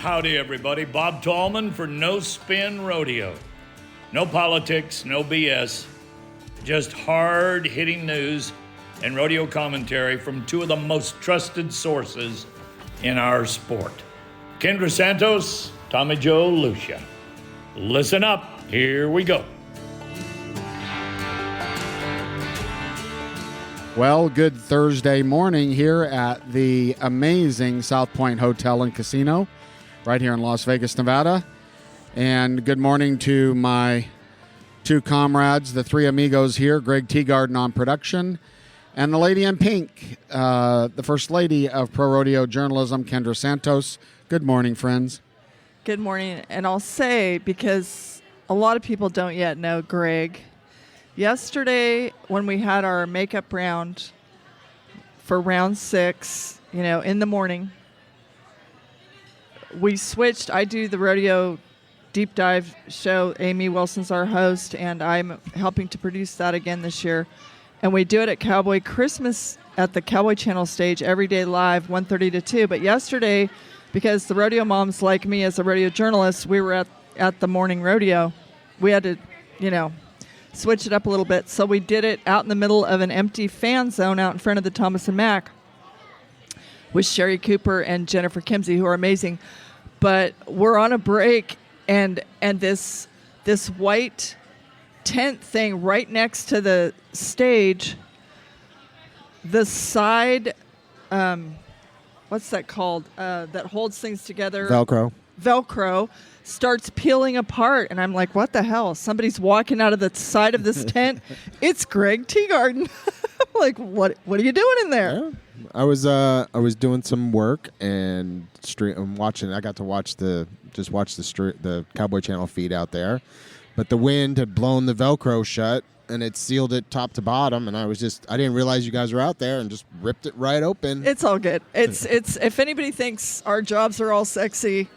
Howdy, everybody. Bob Tallman for No Spin Rodeo. No politics, no BS, just hard-hitting news and rodeo commentary from two of the most trusted sources in our sport. Kendra Santos, Tommy Joe Lucia. Listen up. Here we go. Well, good Thursday morning here at the amazing South Point Hotel and Casino right here in Las Vegas, Nevada. And good morning to my two comrades, the three amigos here, Greg Teagarden on production, and the lady in pink, the First Lady of Pro Rodeo Journalism, Kendra Santos. Good morning, friends. Good morning. And I'll say, because a lot of people don't yet know Greg, yesterday when we had our makeup round for round 6, in the morning, we switched. I do the rodeo deep dive show. Amy Wilson's our host, and I'm helping to produce that again this year. And we do it at Cowboy Christmas at the Cowboy Channel stage every day live, 1:30 to 2. But yesterday, because the rodeo moms like me as a rodeo journalist, we were at the morning rodeo. We had to, switch it up a little bit. So we did it out in the middle of an empty fan zone out in front of the Thomas & Mack with Sherry Cooper and Jennifer Kimsey, who are amazing. But we're on a break, and this white tent thing right next to the stage, the side, what's that called, that holds things together? Velcro starts peeling apart, and I'm like, what the hell? Somebody's walking out of the side of this tent. It's Greg Teagarden. I'm like, what are you doing in there? Yeah. I was doing some work and I'm watching. I got to watch the Cowboy Channel feed out there, but the wind had blown the Velcro shut and it sealed it top to bottom. And I didn't realize you guys were out there and just ripped it right open. It's all good. It's if anybody thinks our jobs are all sexy,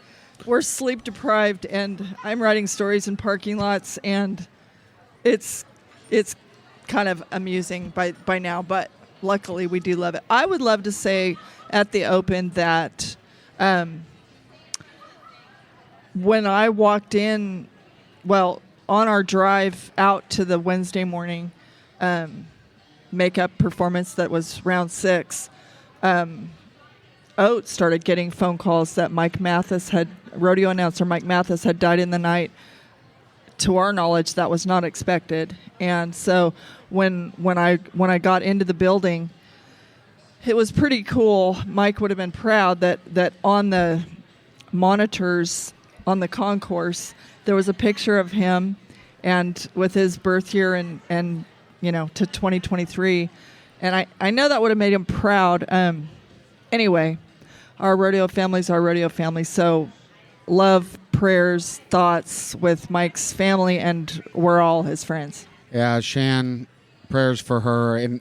we're sleep deprived, and I'm writing stories in parking lots, and it's kind of amusing by now, but luckily we do love it. I would love to say at the open that when I walked in, on our drive out to the Wednesday morning makeup performance that was round 6, Oates started getting phone calls that rodeo announcer Mike Mathis had died in the night. To our knowledge, that was not expected. And so when I got into the building, it was pretty cool. Mike would have been proud that on the monitors on the concourse, there was a picture of him and with his birth year and to 2023. And I know that would have made him proud. Anyway, our rodeo family's our rodeo family. So love, prayers, thoughts with Mike's family, and we're all his friends. Yeah, Shan, prayers for her. And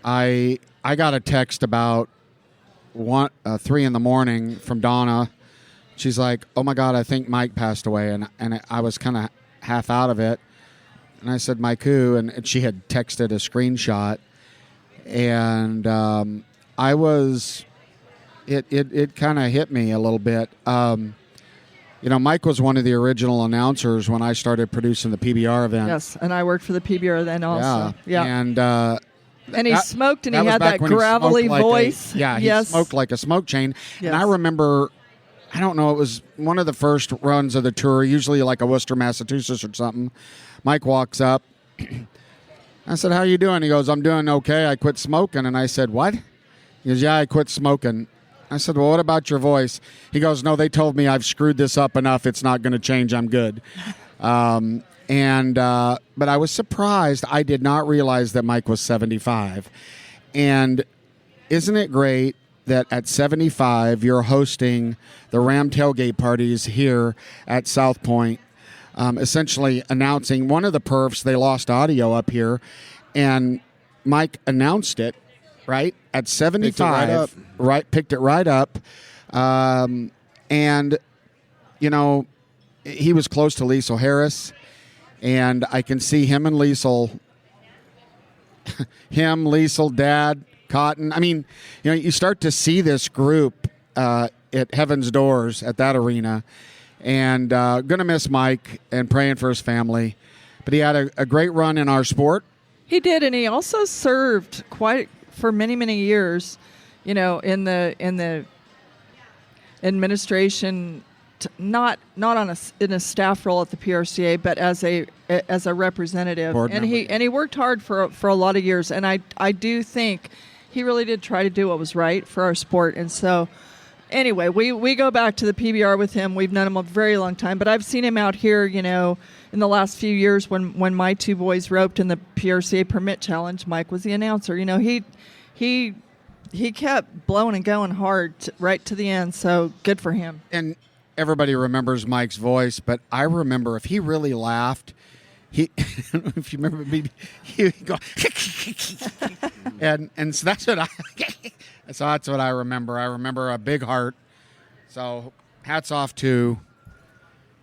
I got a text about 3 in the morning from Donna. She's like, "Oh my God, I think Mike passed away," and I was kind of half out of it. And I said, "Mike who?" And she had texted a screenshot, and I was. It kind of hit me a little bit. Mike was one of the original announcers when I started producing the PBR event. Yes, and I worked for the PBR then also. Yeah. And he smoked, and he had that gravelly voice. He smoked like a smoke chain. Yes. And I remember, I don't know, it was one of the first runs of the tour, usually like a Worcester, Massachusetts or something. Mike walks up. I said, "How you doing?" He goes, "I'm doing okay. I quit smoking." And I said, "What?" He goes, "Yeah, I quit smoking." I said, "Well, what about your voice?" He goes, "No, they told me I've screwed this up enough. It's not going to change. I'm good." But I was surprised. I did not realize that Mike was 75. And isn't it great that at 75 you're hosting the Ram tailgate parties here at South Point, essentially announcing one of the perfs. They lost audio up here, and Mike announced it. Right at 75, picked it right up, and he was close to Liesl Harris, and I can see him and Liesl, Dad, Cotton. I mean, you start to see this group at Heaven's Doors at that arena. And going to miss Mike and praying for his family. But he had a great run in our sport. He did, and he also served for many, many years, in the administration, not in a staff role at the PRCA, but as a representative. Board member. And he worked hard for a lot of years, and I do think he really did try to do what was right for our sport. And so anyway, we go back to the PBR with him. We've known him a very long time, but I've seen him out here, in the last few years when my two boys roped in the PRCA permit challenge. Mike was the announcer. He kept blowing and going hard right to the end. So good for him. And everybody remembers Mike's voice, but I remember if he really laughed, if you remember me, he would go, and so that's what I remember. I remember a big heart. So hats off to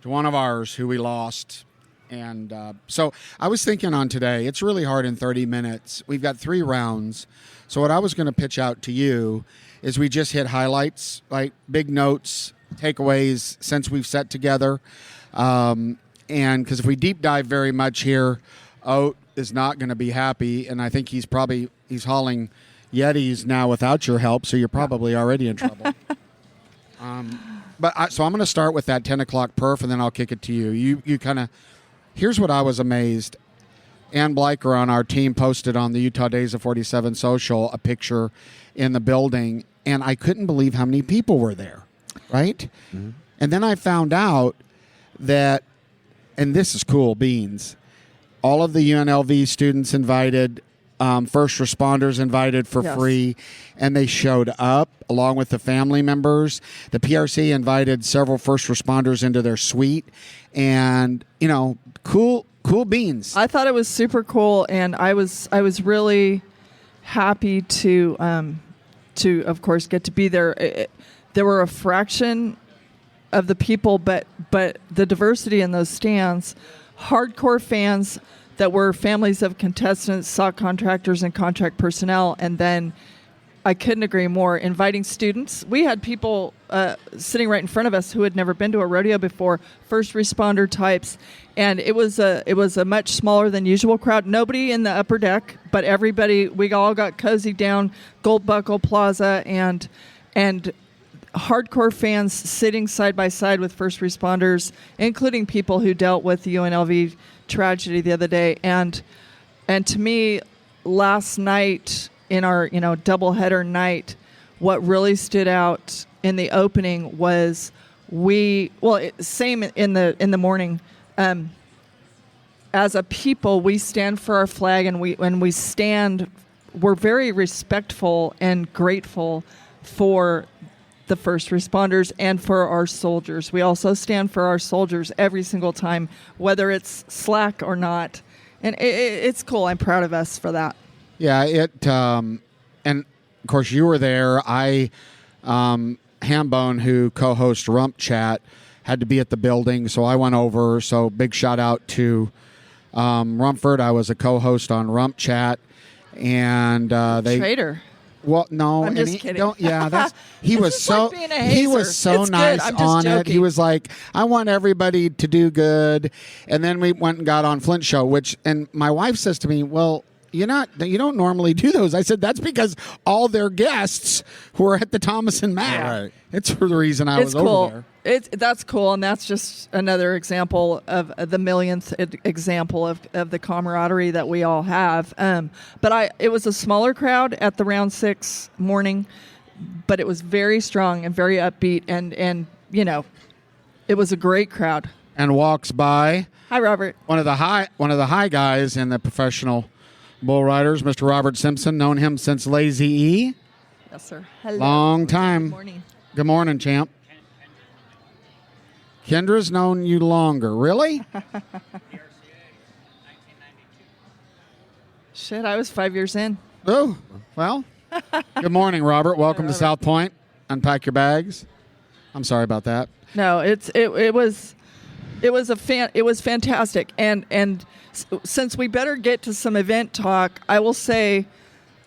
one of ours who we lost. And so I was thinking on today, it's really hard in 30 minutes. We've got 3 rounds. So what I was going to pitch out to you is we just hit highlights, like big notes, takeaways since we've sat together. And because if we deep dive very much here, Oat is not going to be happy. And I think he's hauling Yetis now without your help. So you're probably already in trouble. So I'm going to start with that 10 o'clock perf, and then I'll kick it to you. You kind of, here's what I was amazed. Ann Bleicher on our team posted on the Utah Days of 47 social a picture in the building, and I couldn't believe how many people were there, right? Mm-hmm. And then I found out that, and this is cool beans, all of the UNLV students invited, first responders invited for free, and they showed up along with the family members. The PRC invited several first responders into their suite, and cool beans. I thought it was super cool, and I was really happy to of course get to be there. There were a fraction of the people, but the diversity in those stands, hardcore fans that were families of contestants, SOC contractors, and contract personnel. And then I couldn't agree more, inviting students. We had people sitting right in front of us who had never been to a rodeo before, first responder types. And it was a much smaller than usual crowd. Nobody in the upper deck, but everybody, we all got cozy down Gold Buckle Plaza, and hardcore fans sitting side by side with first responders, including people who dealt with the UNLV tragedy the other day. And to me, last night in our doubleheader night, what really stood out in the opening was same in the morning. As a people, we stand for our flag, and we're very respectful and grateful for the first responders and for our soldiers. We also stand for our soldiers every single time, whether it's slack or not. And it's cool. I'm proud of us for that. Yeah, and of course you were there. Hambone, who co-hosts Rump Chat, had to be at the building, so I went over. So big shout out to Rumford. I was a co-host on Rump Chat, and they traitor. Well, no, I'm just kidding. He was so like being a hazer. He was so it's nice good. I'm just on joking. it. He was like, I want everybody to do good. And then we went and got on Flint Show, and my wife says to me, well, you don't normally do those. I said, that's because all their guests were at the Thomas and Mack. Yeah. Right. It's for the reason I was cool. over there. That's cool, and that's just another example of the millionth example of the camaraderie that we all have. But it was a smaller crowd at the round 6 morning, but it was very strong and very upbeat, and it was a great crowd. And walks by. Hi, Robert. One of the high guys in the professional bull riders, Mr. Robert Simpson, known him since Lazy E. Yes, sir. Hello. Long time. Good morning. Good morning, champ. Kendra's known you longer. Really? Shit, I was 5 years in. Oh, well. Good morning, Robert. Welcome to South Point. Unpack your bags. I'm sorry about that. No, it was fantastic, and since we better get to some event talk, I will say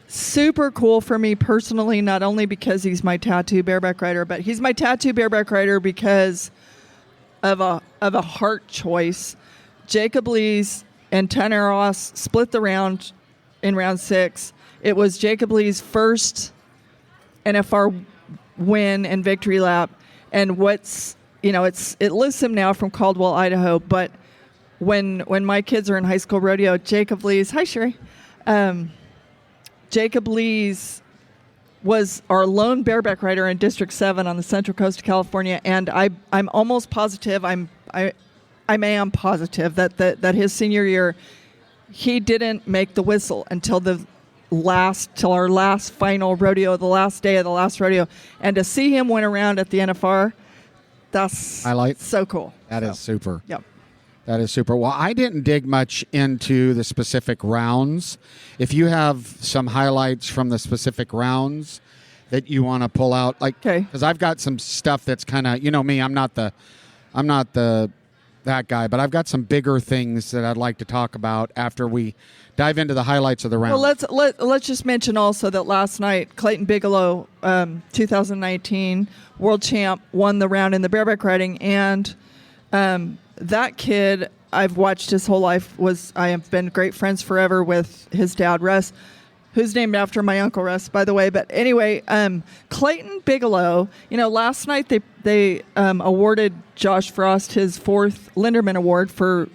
super cool for me personally, not only because he's my tattoo bareback rider, but he's my tattoo bareback rider because of a heart choice. Jacob Lees and Tanner Ross split the round in round 6. It was Jacob Lee's first NFR win and victory lap. And it lists him now from Caldwell, Idaho. But when my kids are in high school rodeo, Jacob Lees, hi Sherry, Jacob Lees was our lone bareback rider in District 7 on the Central Coast of California, and I'm almost positive, I am positive that his senior year, he didn't make the whistle until our last final rodeo, the last day of the last rodeo, and to see him win around at the NFR, that's so cool. That is super. Yep. That is super. Well, I didn't dig much into the specific rounds. If you have some highlights from the specific rounds that you want to pull out, like, because I've got some stuff that's kind of, me, I'm not that guy, but I've got some bigger things that I'd like to talk about after we dive into the highlights of the round. Well, let's just mention also that last night Clayton Bigelow, 2019 world champ, won the round in the bareback riding, and that kid, I've watched his whole life. I have been great friends forever with his dad, Russ, who's named after my uncle Russ, by the way. But anyway, Clayton Bigelow, last night they awarded Josh Frost his 4th Linderman Award for,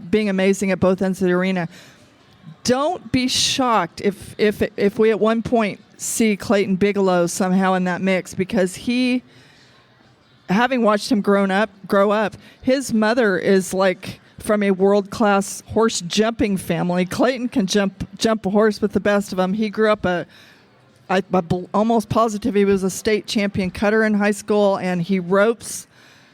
being amazing at both ends of the arena. Don't be shocked if we at one point see Clayton Bigelow somehow in that mix, because he, having watched him grow up, his mother is like from a world-class horse jumping family. Clayton can jump a horse with the best of them. He grew up I'm almost positive he was a state champion cutter in high school, and he ropes.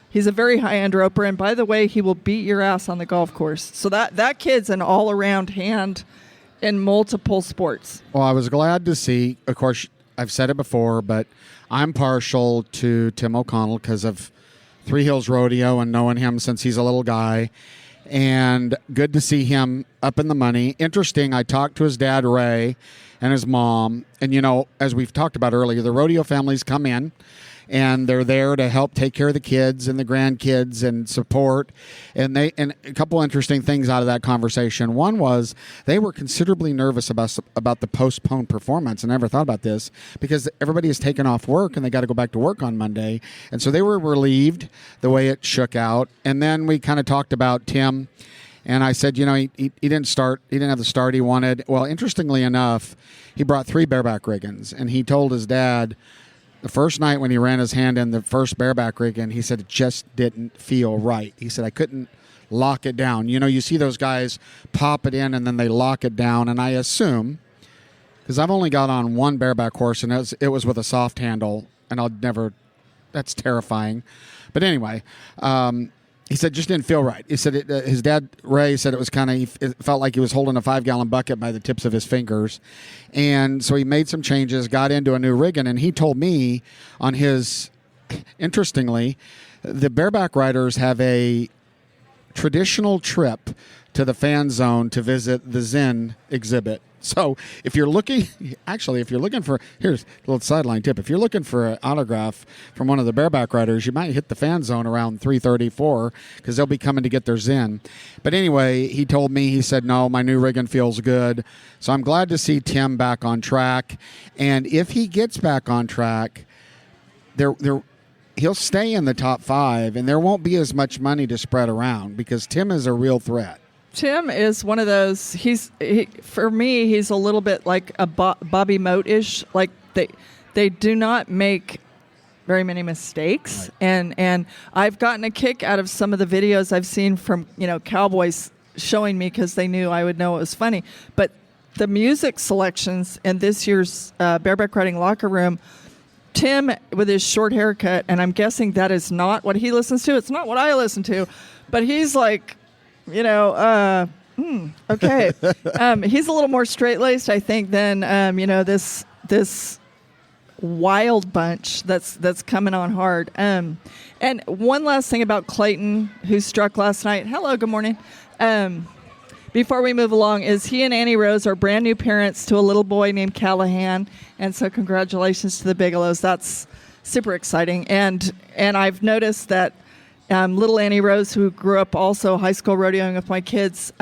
He's a very high-end roper, and by the way, he will beat your ass on the golf course. So that kid's an all-around hand in multiple sports. Well, I was glad to see, of course, I've said it before, but I'm partial to Tim O'Connell because of Three Hills Rodeo and knowing him since he's a little guy. And good to see him up in the money. Interesting, I talked to his dad, Ray, and his mom. And, as we've talked about earlier, the rodeo families come in, and they're there to help take care of the kids and the grandkids and support. And a couple interesting things out of that conversation. One was they were considerably nervous about the postponed performance. And I never thought about this because everybody has taken off work and they got to go back to work on Monday. And so they were relieved the way it shook out. And then we kind of talked about Tim. And I said, he didn't start. He didn't have the start he wanted. Well, interestingly enough, he brought 3 bareback riggins. And he told his dad, the first night when he ran his hand in the first bareback riggin, he said it just didn't feel right. He said, I couldn't lock it down. You see those guys pop it in and then they lock it down. And I assume, because I've only got on one bareback horse and it was with a soft handle, and that's terrifying. But anyway, he said it just didn't feel right. He said his dad, Ray, said it was it felt like he was holding a 5-gallon bucket by the tips of his fingers. And so he made some changes, got into a new rigging, and he told me on his, interestingly, the bareback riders have a traditional trip to the fan zone to visit the Zen exhibit. So if you're looking for, here's a little sideline tip. If you're looking for an autograph from one of the bareback riders, you might hit the fan zone around 3:34 because they'll be coming to get their Zen. But anyway, he told me, he said, no, my new rigging feels good. So I'm glad to see Tim back on track. And if he gets back on track, he'll stay in the top 5, and there won't be as much money to spread around because Tim is a real threat. Tim is one of those. For me, he's a little bit like a Bobby Moat-ish. Like they do not make very many mistakes, right. And I've gotten a kick out of some of the videos I've seen from Cowboys showing me because they knew I would know it was funny. But the music selections in this year's bareback riding locker room, Tim with his short haircut, and I'm guessing that is not what he listens to. It's not what I listen to, but he's like. Okay. He's a little more straight-laced, I think, than this wild bunch that's coming on hard. And one last thing about Clayton, who struck last night. Hello, good morning. before we move along, is he and Annie Rose are brand new parents to a little boy named Callahan, and so congratulations to the Bigelows. That's super exciting. And I've noticed that little Annie Rose, who grew up also high school rodeoing with my kids,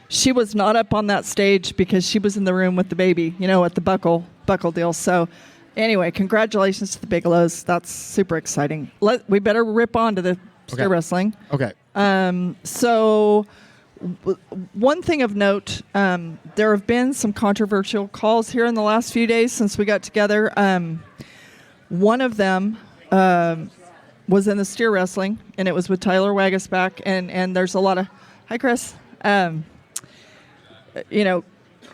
she was not up on that stage because she was in the room with the baby, at the buckle deal. So anyway, congratulations to the Bigelows. That's super exciting. We better rip on to the steer wrestling. Okay. So one thing of note, there have been some controversial calls here in the last few days since we got together. One of them was in the steer wrestling, and it was with Tyler Wagasback, and there's a lot of, hi, Chris,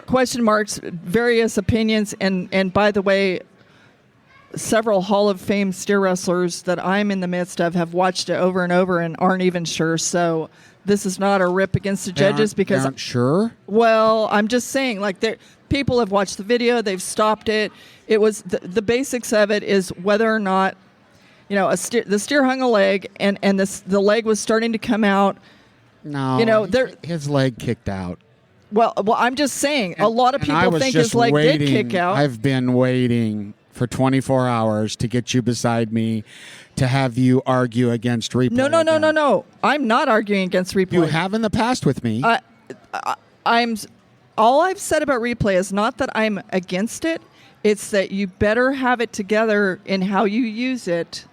question marks, various opinions, and by the way, several Hall of Fame steer wrestlers that I'm in the midst of have watched it over and over and aren't even sure. So this is not a rip against the judges because aren't sure. Well, I'm just saying, people have watched the video, they've stopped it. It was the basics of it is whether or not, the steer hung a leg and the leg was starting to come out. No, his leg kicked out. Well, I'm just saying, a lot of people think his leg did kick out. I've been waiting for 24 hours to get you beside me to have you argue against replay. No. I'm not arguing against replay. You have in the past with me. All I've said about replay is not that I'm against it. It's that you better have it together in how you use it,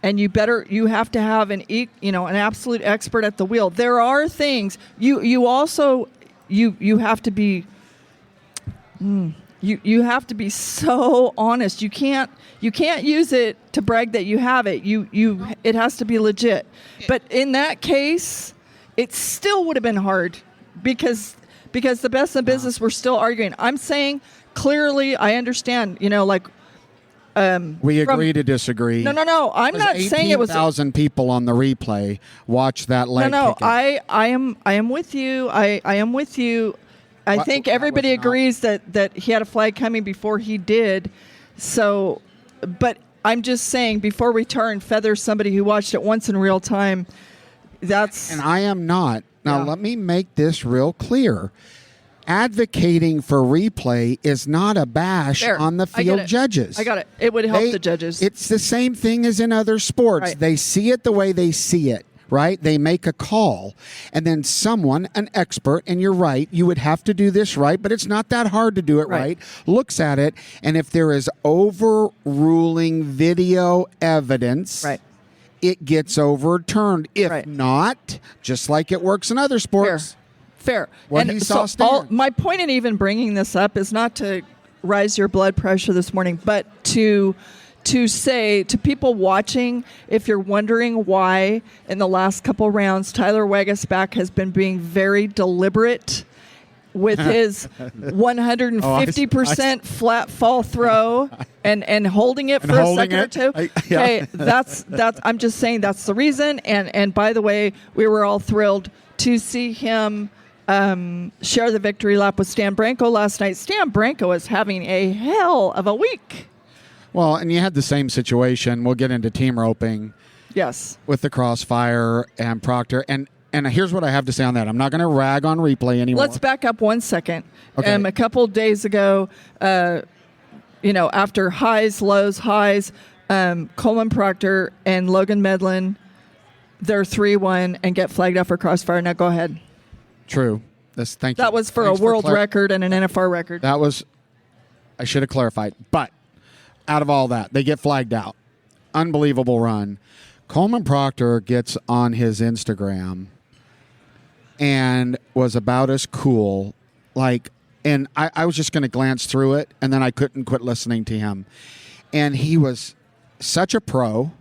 and you have to have an absolute expert at the wheel. There are things you also you have to be. You have to be so honest. You can't use it to brag that you have it. It has to be legit. But in that case, it still would have been hard because the best in business were still arguing. I'm saying clearly, I understand. We agree to disagree. No. I'm not saying it was 18,000 people on the replay watch that leg. No. I am with you. I am with you. I think everybody agrees that he had a flag coming before he did. So, but I'm just saying, before we tar and feather somebody who watched it once in real time, And I am not. Now, let me make this real clear. Advocating for replay is not a bash on the field judges. I got it. It would help the judges. It's the same thing as in other sports. Right. They see it the way they see it. Right? They make a call, and then someone, an expert, and you're right, you would have to do this right, but it's not that hard to do it right, looks at it, and if there is overruling video evidence, it gets overturned. If not, just like it works in other sports. Fair. What he saw stands. My point in even bringing this up is not to rise your blood pressure this morning, but to say to people watching, if you're wondering why in the last couple rounds Tyler Wagasback has been being very deliberate with his 150% flat fall throw and holding it for a second or two. Okay, that's I'm just saying that's the reason. And by the way, we were all thrilled to see him share the victory lap with Stan Branco last night. Stan Branco is having a hell of a week. Well, and you had the same situation. We'll get into team roping. Yes. With the Crossfire and Proctor. And here's what I have to say on that. I'm not going to rag on replay anymore. Let's back up 1 second. Okay. A couple days ago, after highs, lows, highs, Coleman Proctor and Logan Medlin, they're 3-1 and get flagged out for Crossfire. Now go ahead. True. Thank you. That was for a world record and an NFR record. I should have clarified. But out of all that, they get flagged out. Unbelievable run. Coleman Proctor gets on his Instagram and was about as cool. And I was just going to glance through it, and then I couldn't quit listening to him. And he was such a pro.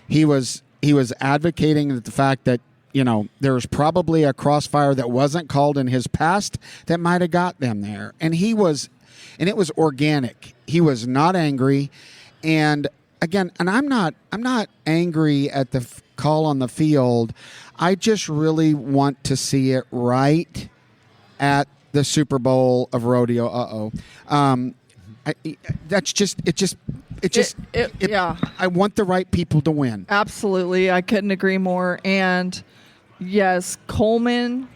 He was advocating the fact that, there was probably a Crossfire that wasn't called in his past that might have got them there. And it was organic. He was not angry. And again, I'm not angry at the call on the field. I just really want to see it right at the Super Bowl of rodeo. I want the right people to win. Absolutely. I couldn't agree more. And yes, Coleman,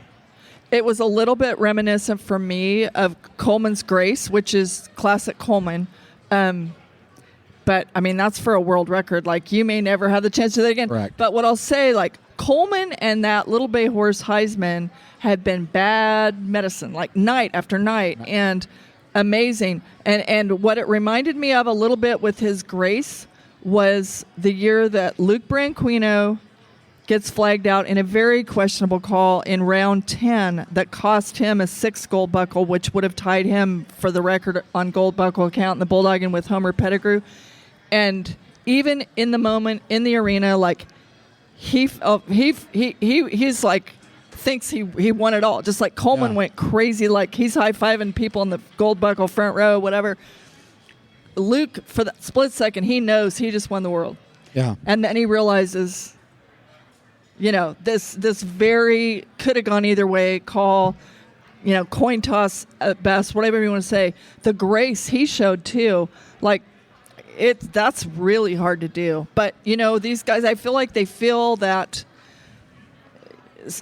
It was a little bit reminiscent for me of Coleman's Grace, which is classic Coleman. But, I mean, that's for a world record. Like, you may never have the chance to do that again. Correct. But what I'll say, like, Coleman and that Little Bay Horse Heisman have been bad medicine, like night after night, and amazing. And what it reminded me of a little bit with his Grace was the year that Luke Branquinho gets flagged out in a very questionable call in round 10 that cost him a 6th gold buckle, which would have tied him for the record on gold buckle count in the Bulldogging with Homer Pettigrew. And even in the moment in the arena, like he's like thinks he won it all. Just like Coleman went crazy, like he's high-fiving people in the gold buckle front row, whatever. Luke, for that split second, he knows he just won the world. Yeah. And then he realizes, this very could have gone either way call, coin toss at best, whatever you want to say. The grace he showed too, like that's really hard to do. But these guys, I feel like they feel that,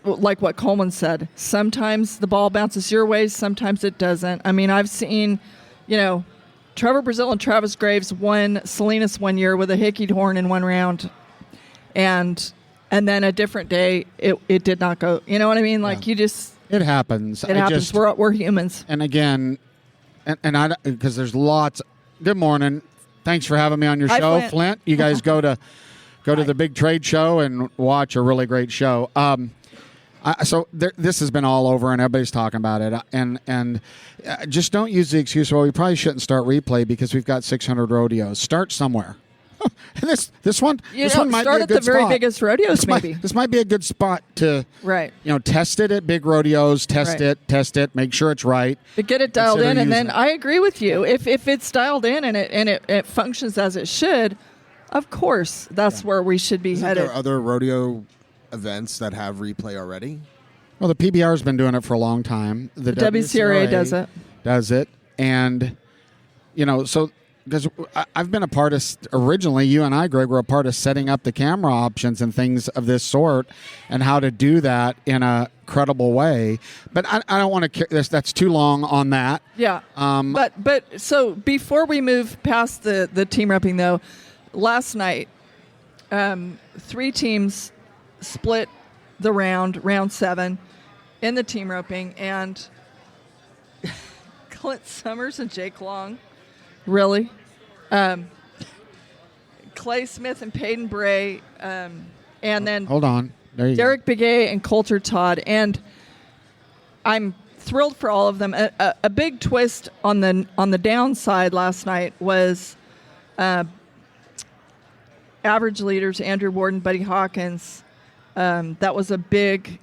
like what Coleman said, sometimes the ball bounces your way, sometimes it doesn't. I mean, I've seen, Trevor Brazil and Travis Graves won Salinas one year with a hickeyed horn in one round, and then a different day it did not go. You know what I mean? Like it happens. It happens. We're humans. And again, and I, because there's lots. Good morning. Thanks for having me on your show, Flint. You guys go to the big trade show and watch a really great show. This has been all over, and everybody's talking about it. And just don't use the excuse, well, we probably shouldn't start replay because we've got 600 rodeos. Start somewhere. And this one might be a good spot. Start at the very biggest rodeos, maybe. This might be a good spot to test it at big rodeos. Test it. Make sure it's right. Get it dialed in, and then I agree with you. If it's dialed in and it functions as it should, of course, that's where we should be headed. Are there other rodeo events that have replay already? Well, the PBR's been doing it for a long time. The WCRA does it. And, so because I've been a part of, originally, you and I, Greg, were a part of setting up the camera options and things of this sort and how to do that in a credible way. But I don't want to, that's too long on that. Yeah. But so before we move past the team repping, though, last night, 3 teams split the round 7 in the team roping, and Clint Summers and Jake Long, really, Clay Smith and Peyton Bray, and then hold on, there you Derek Begay and Coulter Todd, and I'm thrilled for all of them. A big twist on the downside last night was average leaders Andrew Warden, Buddy Hawkins. That was a big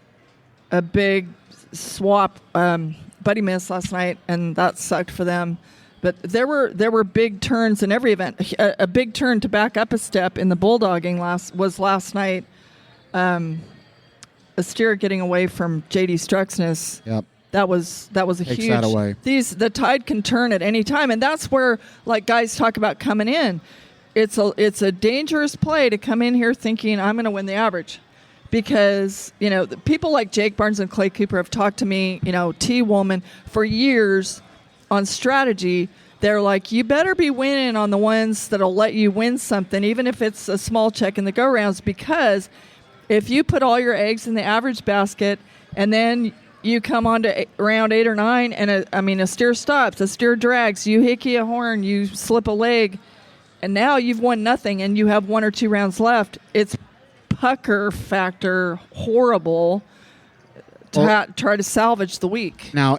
swap. Buddy missed last night, and that sucked for them. But there were big turns in every event. A big turn to back up a step in the bulldogging last night. A steer getting away from J.D. Struxness. Yep. That was a Takes huge. that away. The tide can turn at any time, and that's where, like, guys talk about coming in. It's a dangerous play to come in here thinking I'm going to win the average. Because, people like Jake Barnes and Clay Cooper have talked to me, T. Woolman, for years on strategy. They're like, you better be winning on the ones that'll let you win something, even if it's a small check in the go-rounds, because if you put all your eggs in the average basket and then you come on to round 8 or 9 and a steer stops, a steer drags, you hickey a horn, you slip a leg, and now you've won nothing and you have 1 or 2 rounds left, it's pucker factor horrible to try to salvage the week. Now,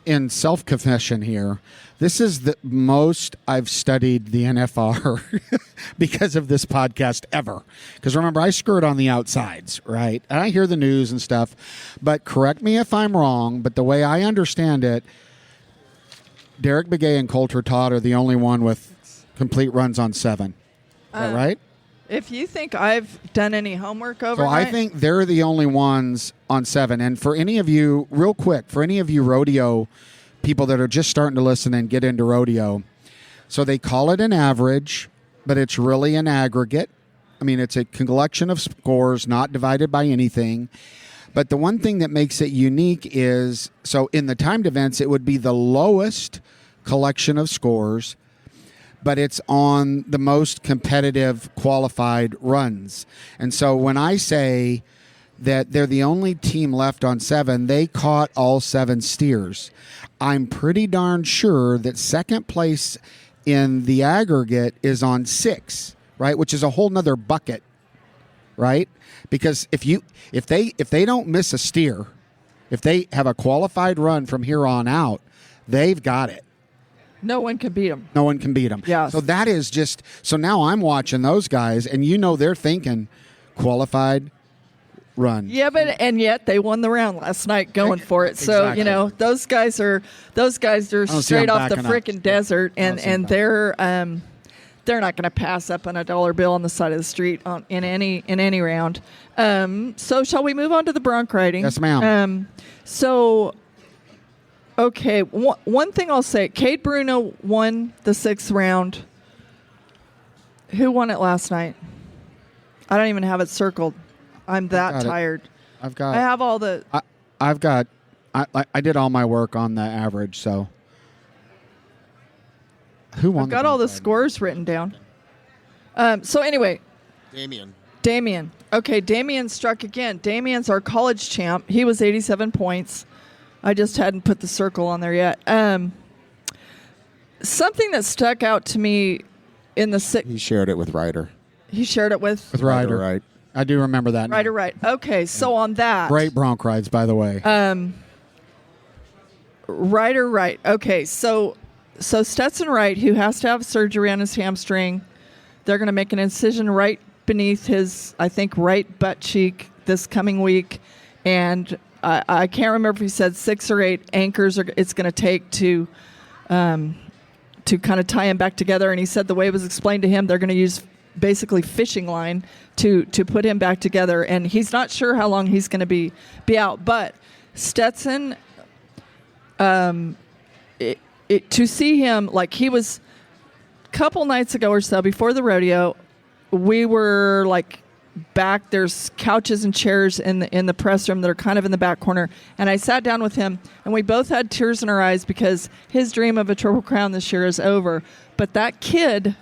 in self-confession here, this is the most I've studied the NFR because of this podcast ever. Because remember, I skirt on the outsides, right? And I hear the news and stuff. But correct me if I'm wrong, but the way I understand it, Derek Begay and Coulter Todd are the only one with complete runs on 7. Is that right? If you think I've done any homework overnight. So I think they're the only ones on 7. And for any of you, real quick, for any of you rodeo people that are just starting to listen and get into rodeo, so they call it an average, but it's really an aggregate. I mean, it's a collection of scores not divided by anything. But the one thing that makes it unique is, so in the timed events, it would be the lowest collection of scores, but it's on the most competitive qualified runs. And so when I say that they're the only team left on 7, they caught all 7 steers. I'm pretty darn sure that second place in the aggregate is on 6, right? Which is a whole nother bucket, right? Because if they don't miss a steer, if they have a qualified run from here on out, they've got it. No one can beat them. No one can beat them. Yeah. So that is just, so now I'm watching those guys, and they're thinking qualified run. Yeah, and yet they won the round last night going for it. So Exactly. those guys are straight off the freaking desert, and they're not going to pass up on a dollar bill on the side of the street in any round. So shall we move on to the bronc riding? Yes, ma'am. Okay, one thing I'll say, Cade Bruno won the 6th round. Who won it last night? I don't even have it circled. I'm that tired. I have all the... I did all my work on the average, so... Who won? I've got all the scores written down. So anyway... Damien. Okay, Damien struck again. Damien's our college champ. He was 87 points. I just hadn't put the circle on there yet. Something that stuck out to me in the He shared it with Ryder. He shared it with Ryder. Right. I do remember that. Ryder, right. Okay, so on that. Great bronc rides, by the way. Ryder, right. Okay, so Stetson Wright, who has to have surgery on his hamstring, they're going to make an incision right beneath his, I think, right butt cheek this coming week. And I can't remember if he said 6 or 8 anchors it's going to take to kind of tie him back together. And he said the way it was explained to him, they're going to use basically fishing line to put him back together. And he's not sure how long he's going to be out. But Stetson, to see him, like he was a couple nights ago or so before the rodeo, we were like back, there's couches and chairs in the press room that are kind of in the back corner, and I sat down with him, and we both had tears in our eyes because his dream of a Triple Crown this year is over. But that kid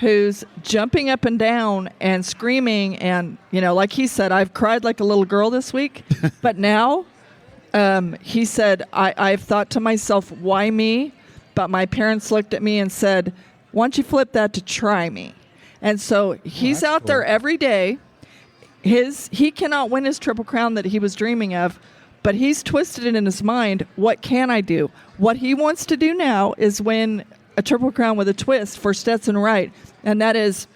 who's jumping up and down and screaming, and like he said, I've cried like a little girl this week. But now he said, I've thought to myself, why me? But my parents looked at me and said, why don't you flip that to try me? And so he's out there every day. He cannot win his Triple Crown that he was dreaming of, but he's twisted it in his mind. What can I do? What he wants to do now is win a Triple Crown with a twist for Stetson Wright, and that is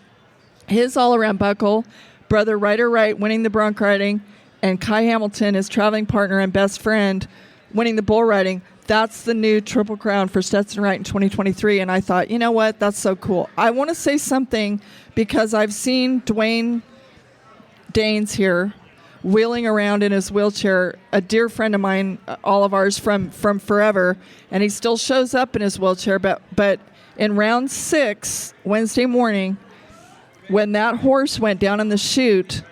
his all-around buckle, brother Ryder Wright winning the bronc riding, and Kai Hamilton, his traveling partner and best friend, winning the bull riding. That's the new Triple Crown for Stetson Wright in 2023. And I thought, you know what? That's so cool. I want to say something because I've seen Dwayne Daines here wheeling around in his wheelchair, a dear friend of mine, all of ours from forever, and he still shows up in his wheelchair. But in round 6, Wednesday morning, when that horse went down in the chute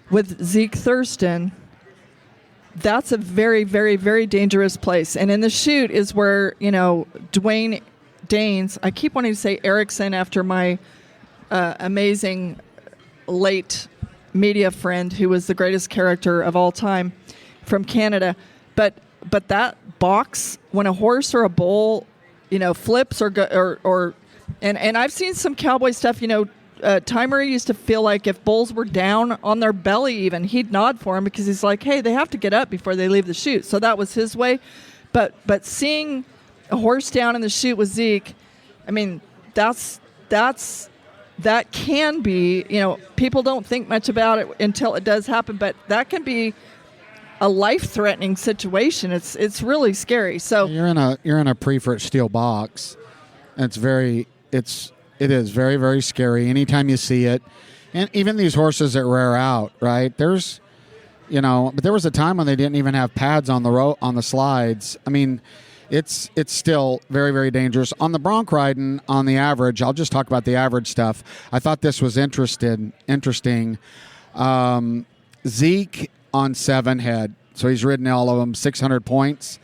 with Zeke Thurston, that's a very, very, very dangerous place. And in the chute is where, Dwayne Daines, I keep wanting to say Erickson after my amazing late media friend who was the greatest character of all time from Canada. But that box, when a horse or a bull, flips or I've seen some cowboy stuff, Timer used to feel like if bulls were down on their belly even, he'd nod for them because he's like, hey, they have to get up before they leave the chute. So that was his way. But seeing a horse down in the chute with Zeke, I mean, that can be, people don't think much about it until it does happen, but that can be a life-threatening situation. It's really scary. So you're in a pre-frit steel box. And it is very, very scary anytime you see it. And even these horses that rear out, right? But there was a time when they didn't even have pads on the slides. I mean, it's still very, very dangerous. On the bronc riding, on the average, I'll just talk about the average stuff. I thought this was interesting. Zeke on 7 head. So he's ridden all of them, 600 points.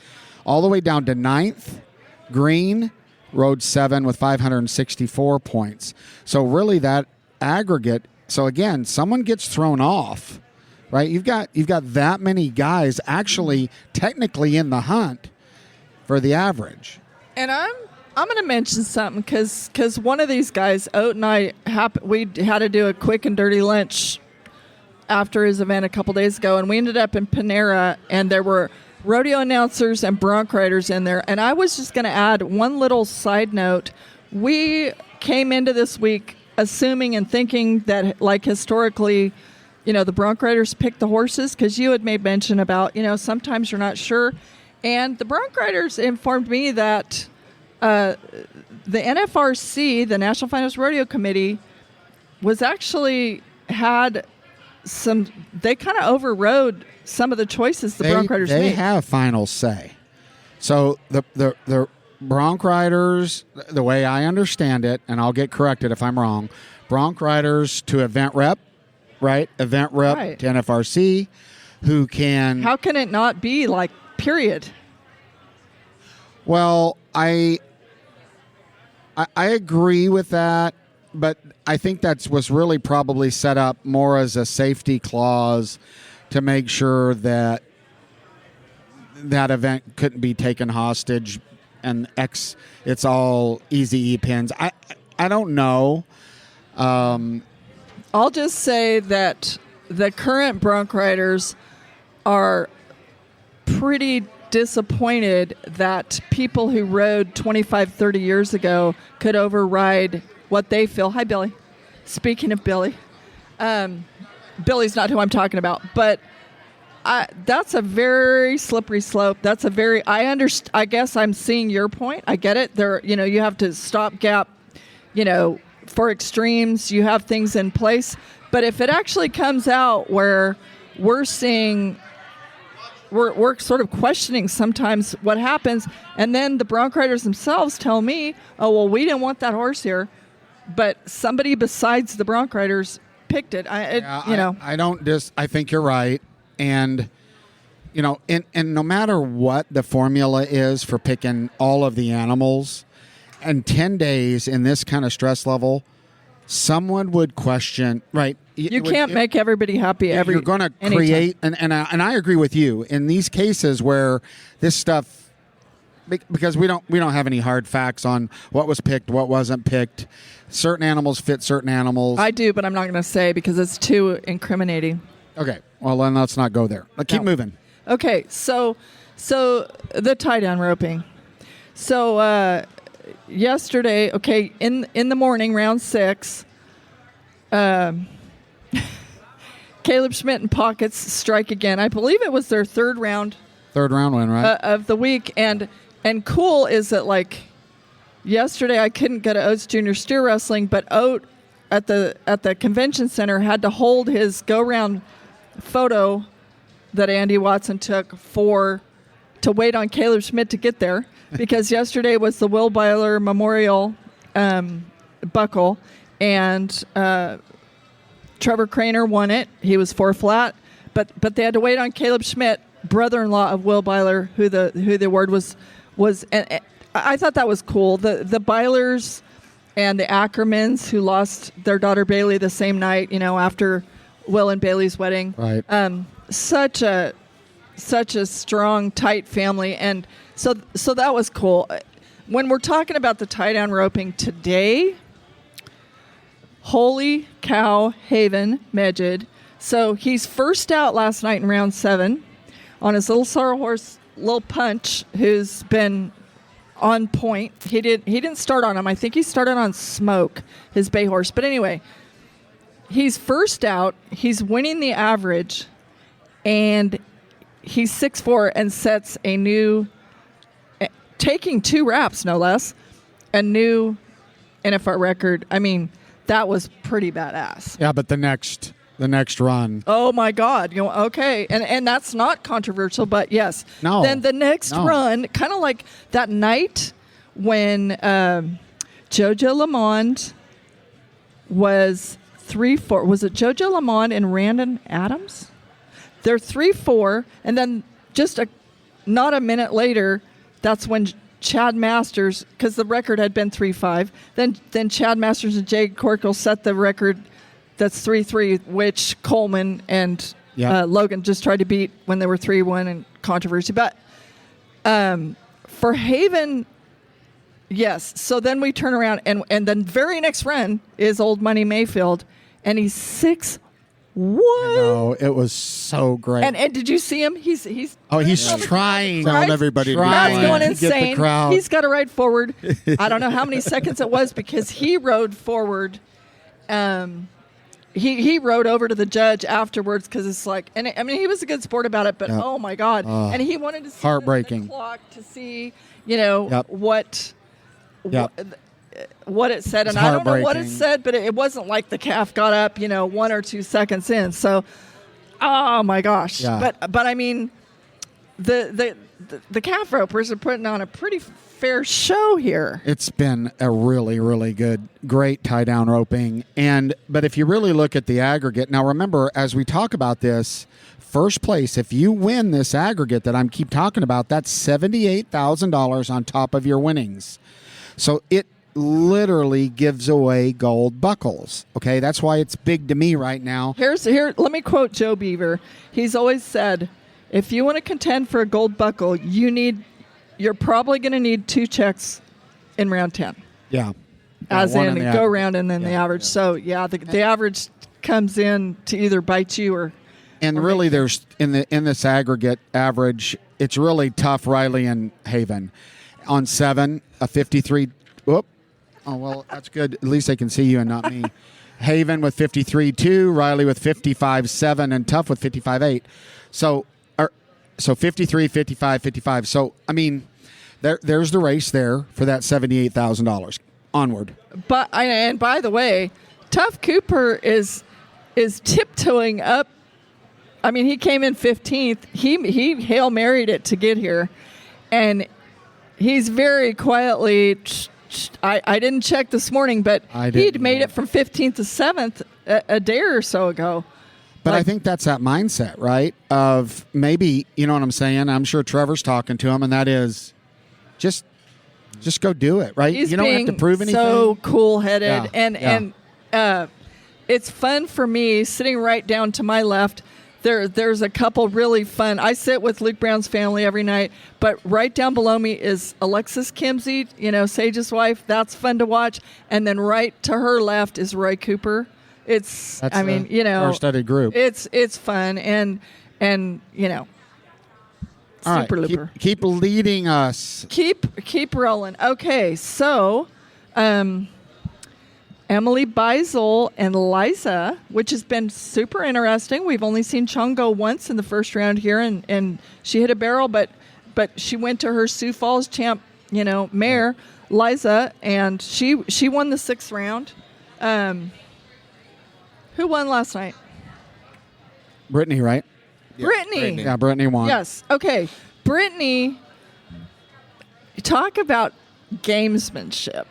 All the way down to 9th, Green rode 7 with 564 points. So really that aggregate. So again, someone gets thrown off, right? You've got that many guys actually technically in the hunt for the average. And I'm going to mention something because one of these guys, Oat and I, we had to do a quick and dirty lunch after his event a couple days ago, and we ended up in Panera, and there were rodeo announcers and bronc riders in there. And I was just going to add one little side note. We came into this week assuming and thinking that, like, historically, the bronc riders pick the horses, because you had made mention about, sometimes you're not sure. And the bronc riders informed me that the NFRC, the National Finals Rodeo Committee, was actually had some, they kind of overrode some of the choices the bronc riders made. They have final say. So the bronc riders, the way I understand it, and I'll get corrected if I'm wrong, bronc riders to event rep, right? Event rep Right. to NFRC, who can... How can it not be like, period? Well, I agree with that, but I think that was really probably set up more as a safety clause to make sure that that event couldn't be taken hostage and it's all easy E-pins. I don't know. I'll just say that the current bronc riders are pretty disappointed that people who rode 25, 30 years ago could override what they feel. Hi, Billy. Speaking of Billy, Billy's not who I'm talking about, but that's a very slippery slope. That's a very, I guess I'm seeing your point. I get it. There, you have to stop gap, for extremes. You have things in place. But if it actually comes out where we're seeing, we're sort of questioning sometimes what happens, and then the bronc riders themselves tell me, oh, well, we didn't want that horse here, but somebody besides the bronc riders picked it. I think you're right. And, and no matter what the formula is for picking all of the animals, and 10 days in this kind of stress level, someone would question, right? You can't make everybody happy You're going to create, and I agree with you, in these cases where this stuff, because we don't have any hard facts on what was picked, what wasn't picked. Certain animals fit certain animals. I do, but I'm not going to say because it's too incriminating. Okay, well then let's not go there. Keep moving. Okay, so the tie-down roping. So yesterday, in the morning, round 6, Caleb Schmidt and Pockets strike again. I believe it was their third round win, right? Of the week, and cool is that, like, yesterday I couldn't go to Oates Junior Steer Wrestling, but Oat at the convention center had to hold his go-round photo that Andy Watson took to wait on Caleb Schmidt to get there, because yesterday was the Will Byler Memorial buckle, and Trevor Craner won it. He was 4 flat, but they had to wait on Caleb Schmidt, brother-in-law of Will Byler, who the award was. And I thought that was cool. The Bylers and the Ackermans, who lost their daughter Bailey the same night, after Will and Bailey's wedding. Right. Such a strong, tight family, and so that was cool. When we're talking about the tie-down roping today, holy cow, Haven Mejid. So he's first out last night in round 7 on his little sorrel horse, Lil Punch, who's been on point. He didn't start on him. I think he started on Smoke, his bay horse. But anyway, he's first out. He's winning the average, and he's 6'4" and sets a new, taking 2 wraps, no less, a new NFR record. I mean, that was pretty badass. Yeah, but the next run. Oh my God! Okay, and that's not controversial, but yes. No. Then the next run, kind of like that night when JoJo Lamond was 3-4. Was it JoJo Lamond and Randon Adams? they're 3-4, and then just not a minute later, that's when Chad Masters, because the record had been 3-5, then Chad Masters and Jay Corkle set the record that's 3-3, which Coleman and Logan just tried to beat when they were 3-1 in controversy. But for Haven, yes. So then we turn around, and the very next run is Old Money Mayfield, and he's 6-1. No, it was so great. And did you see him? He's trying. Telling everybody to be Crowd's quiet. going to get the insane. crowd. He's got to ride forward. I don't know how many seconds it was because he rode forward. He rode over to the judge afterwards because it's like, and I mean, he was a good sport about it, but oh my God. And he wanted to see heartbreaking. the clock to see, what it said. And I don't know what it said, but it wasn't like the calf got up, 1 or 2 seconds in. So, oh my gosh. Yeah. But I mean, the calf ropers are putting on a pretty fair show here. It's been a really, really great tie down roping. But if you really look at the aggregate, now remember, as we talk about this, first place, if you win this aggregate that I'm keep talking about, that's $78,000 on top of your winnings. So it literally gives away gold buckles. Okay, that's why it's big to me right now. Let me quote Joe Beaver. He's always said, if you want to contend for a gold buckle, you're probably going to need 2 checks in round 10. Yeah. As in go round and then the average. Yeah. So the average comes in to either bite you or. And really, there's in this aggregate average, it's really tough. Riley and Haven on 7, a 53. Whoop. Oh well, that's good. At least they can see you and not me. Haven with 53.2, Riley with 55.7, and Tough with 55.8. So 53, 55, 55. So I mean, there's the race there for that $78,000. Onward. But and by the way, Tough Cooper is tiptoeing up. I mean, he came in 15th. He Hail Married it to get here, and he's very quietly. I didn't check this morning, but he'd made it from 15th to 7th a day or so ago. But I think that's that mindset, right? Of maybe, you know what I'm saying? I'm sure Trevor's talking to him, and that is just go do it, right? He's you don't have to prove anything. So cool-headed. Yeah. And it's fun for me, sitting right down to my left. There's a couple really fun. I sit with Luke Brown's family every night, but right down below me is Alexis Kimsey, Sage's wife. That's fun to watch. And then right to her left is Roy Cooper. That's star-studded group. It's fun and All right, super looper. Keep leading us. Keep rolling. Okay, so Emily Beisel and Liza, which has been super interesting. We've only seen Chung go once in the first round here, and she hit a barrel, but she went to her Sioux Falls champ, mare, Liza, and she won the 6th round. Who won last night? Brittany, right? Yeah, Brittany. Yeah, Brittany won. Yes. Okay. Brittany, talk about gamesmanship.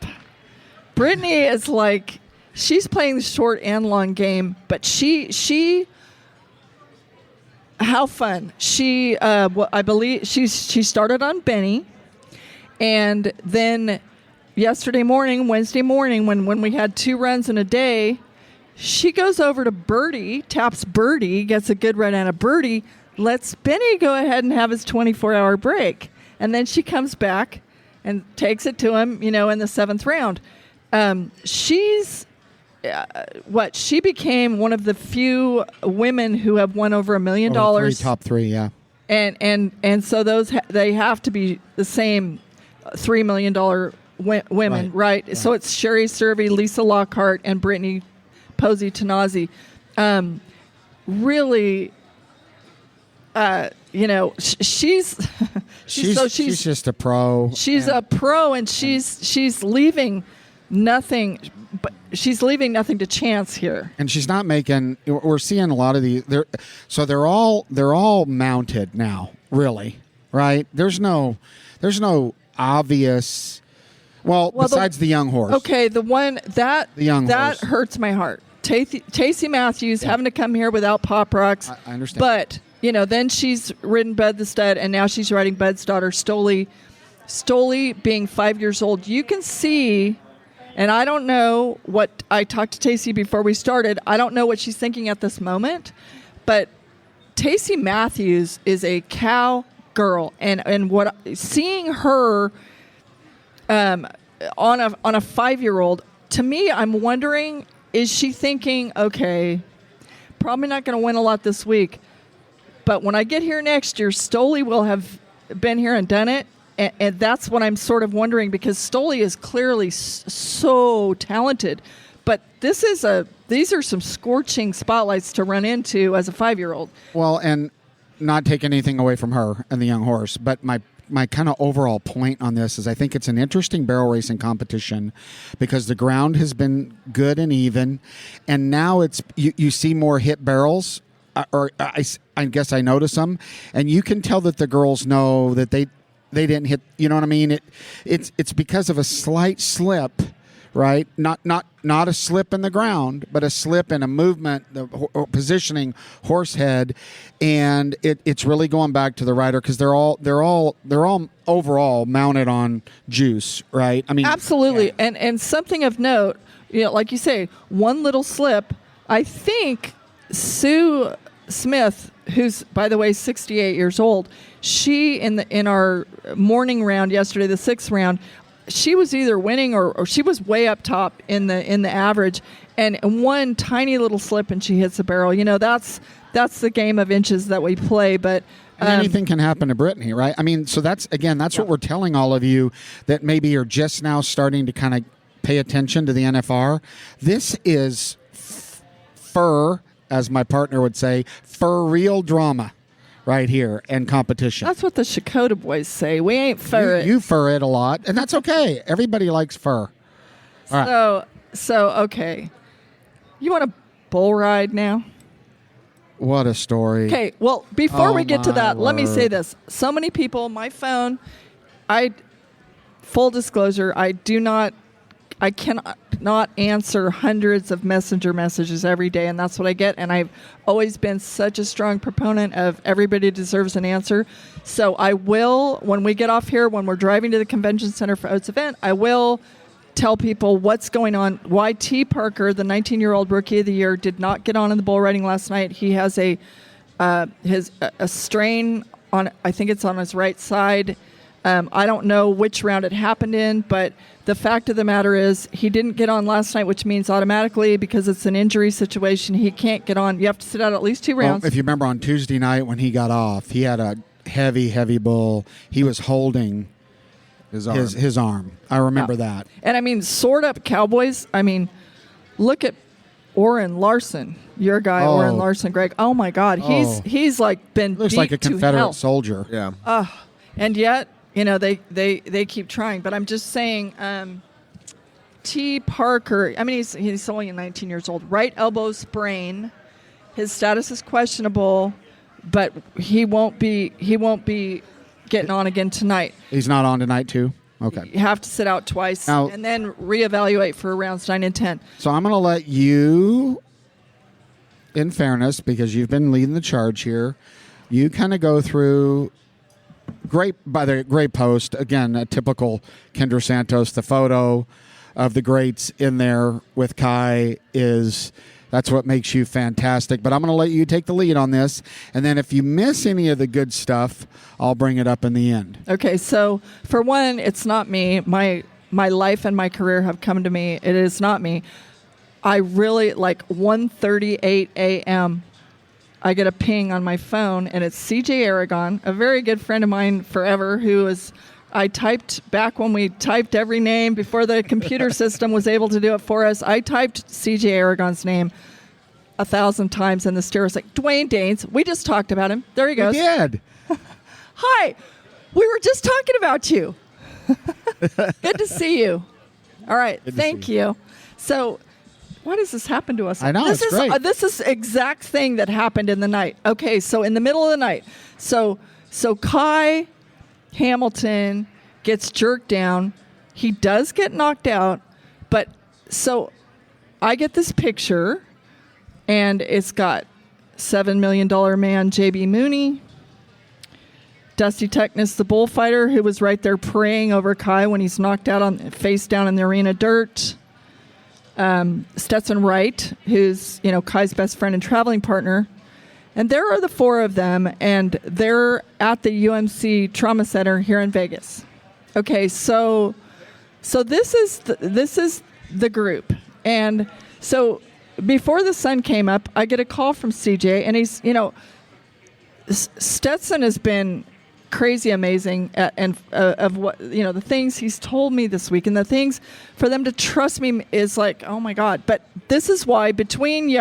Brittany is like, she's playing the short and long game, but she how fun. She, I believe she started on Benny, and then Wednesday morning, when we had 2 runs in a day, she goes over to Birdie, taps Birdie, gets a good run out of Birdie, lets Benny go ahead and have his 24-hour break. And then she comes back and takes it to him, in the 7th round. She's she became one of the few women who have won over $1 million. Top 3, yeah. And so they have to be the same $3 million women, right? So it's Sherry Servey, Lisa Lockhart, and Brittany Posey Tanazi. Really, she's just a pro. She's a pro, and she's leaving nothing. But she's leaving nothing to chance here. And she's not making. We're seeing a lot of these. They're all mounted now. Really, right? There's no obvious. Well, besides the young horse. Okay, the one that horse. hurts my heart. Tacey Matthews having to come here without Pop Rocks. I understand. But then she's ridden Bud the Stud, and now she's riding Bud's daughter, Stoli. Stoli being 5 years old, you can see, and I don't know what, I talked to Tacey before we started, I don't know what she's thinking at this moment, but Tacey Matthews is a cow girl, and what seeing her on a 5-year-old, to me, I'm wondering, is she thinking, okay, probably not going to win a lot this week, but when I get here next year, Stoli will have been here and done it. And that's what I'm sort of wondering, because Stoli is clearly so talented. But these are some scorching spotlights to run into as a 5-year-old. Well, and not take anything away from her and the young horse, but my kind of overall point on this is I think it's an interesting barrel racing competition because the ground has been good and even, and now it's you see more hit barrels. Or I guess I notice them, and you can tell that the girls know that they didn't hit. You know what I mean? It's because of a slight slip, right? Not a slip in the ground, but a slip in a movement, the positioning, horse head, and it's really going back to the rider because they're all overall mounted on juice, right? I mean, absolutely. Yeah. And something of note, like you say, one little slip. I think Sue Smith, who's by the way 68 years old, she in our morning round yesterday, the 6th round, she was either winning or she was way up top in the average, and one tiny little slip and she hits the barrel. That's the game of inches that we play, but and anything can happen to Brittany, right? I mean, so that's what we're telling all of you that maybe are just now starting to kind of pay attention to the NFR. This is fur, as my partner would say, for real drama right here and competition. That's what the Shakota boys say. We ain't fur it. You fur it a lot, and that's okay. Everybody likes fur. All right. So okay. You want a bull ride now? What a story. Okay, well, before we get to that, let me say word. this. So many people, my phone, full disclosure, I cannot not answer hundreds of messenger messages every day, and that's what I get. And I've always been such a strong proponent of everybody deserves an answer. So I will, when we get off here, when we're driving to the convention center for Oates event, I will tell people what's going on. Why T. Parker, the 19-year-old rookie of the year, did not get on in the bull riding last night. He has a strain on, I think it's on his right side. I don't know which round it happened in, but the fact of the matter is he didn't get on last night, which means automatically, because it's an injury situation, he can't get on. You have to sit out at least 2 rounds. Well, if you remember on Tuesday night when he got off, he had a heavy bull. He was holding his arm. I remember that. And I mean, Sword Up Cowboys, I mean, look at Orrin Larson, your guy, Orrin Larson, Greg. Oh my God, he's like been looks beat like a Confederate to hell. soldier. Yeah. And yet, they keep trying. But I'm just saying, T. Parker, I mean, he's only 19 years old. Right elbow sprain. His status is questionable, but he won't be getting on again tonight. He's not on tonight too? Okay. You have to sit out twice Now, and then reevaluate for rounds 9 and 10. So I'm going to let you, in fairness, because you've been leading the charge here, you kind of go through. Great post. Again, a typical Kendra Santos. The photo of the greats in there with Kai that's what makes you fantastic. But I'm going to let you take the lead on this. And then if you miss any of the good stuff, I'll bring it up in the end. Okay, so for one, it's not me. My life and my career have come to me. It is not me. I really, 1:38 a.m., I get a ping on my phone, and it's CJ Aragon, a very good friend of mine forever, I typed back when we typed every name before the computer system was able to do it for us. I typed CJ Aragon's name 1,000 times, and the steer was like, Dwayne Danes. We just talked about him. There he goes. We did. Hi. We were just talking about you. Good to see you. All right. Thank you. So, why does this happen to us? I know, it's great. This is exact thing that happened in the night. Okay, so in the middle of the night, so Kai Hamilton gets jerked down. He does get knocked out, but so I get this picture, and it's got $7 million man JB Mooney, Dusty Techness, the bullfighter, who was right there praying over Kai when he's knocked out on face down in the arena dirt. Stetson Wright, who's Kai's best friend and traveling partner. And there are the four of them, and they're at the UMC Trauma Center here in Vegas. Okay, so this is the group, and so before the sun came up, I get a call from CJ, and he's Stetson has been crazy amazing of what the things he's told me this week, and the things for them to trust me is like, oh my God. But this is why between the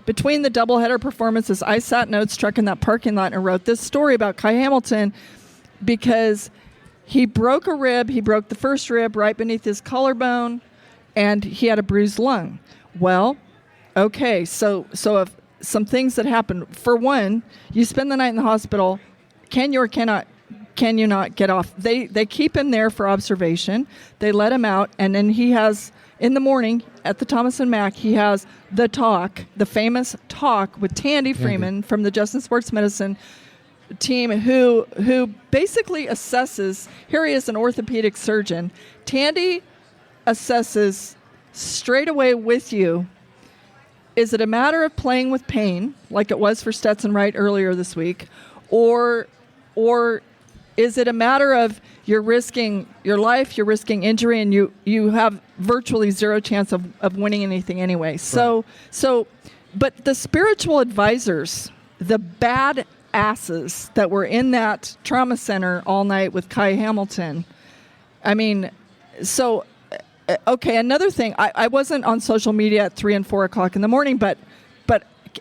doubleheader performances, I sat in Oats Truck in that parking lot and wrote this story about Kai Hamilton, because he broke a rib. He broke the first rib right beneath his collarbone, and he had a bruised lung. Well, okay, so if some things that happen. For one, you spend the night in the hospital. Can you not get off? They keep him there for observation. They let him out, and then he has, in the morning at the Thomas and Mack, he has the famous talk with Tandy Freeman from the Justin Sports Medicine team, who basically assesses. Here he is, an orthopedic surgeon. Tandy assesses straight away with you. Is it a matter of playing with pain, like it was for Stetson Wright earlier this week, or is it a matter of you're risking your life, you're risking injury, and you have virtually zero chance of winning anything anyway? So but the spiritual advisors, the bad asses that were in that trauma center all night with Kai Hamilton, I mean, so, okay, another thing, I wasn't on social media at 3 and 4 o'clock in the morning, but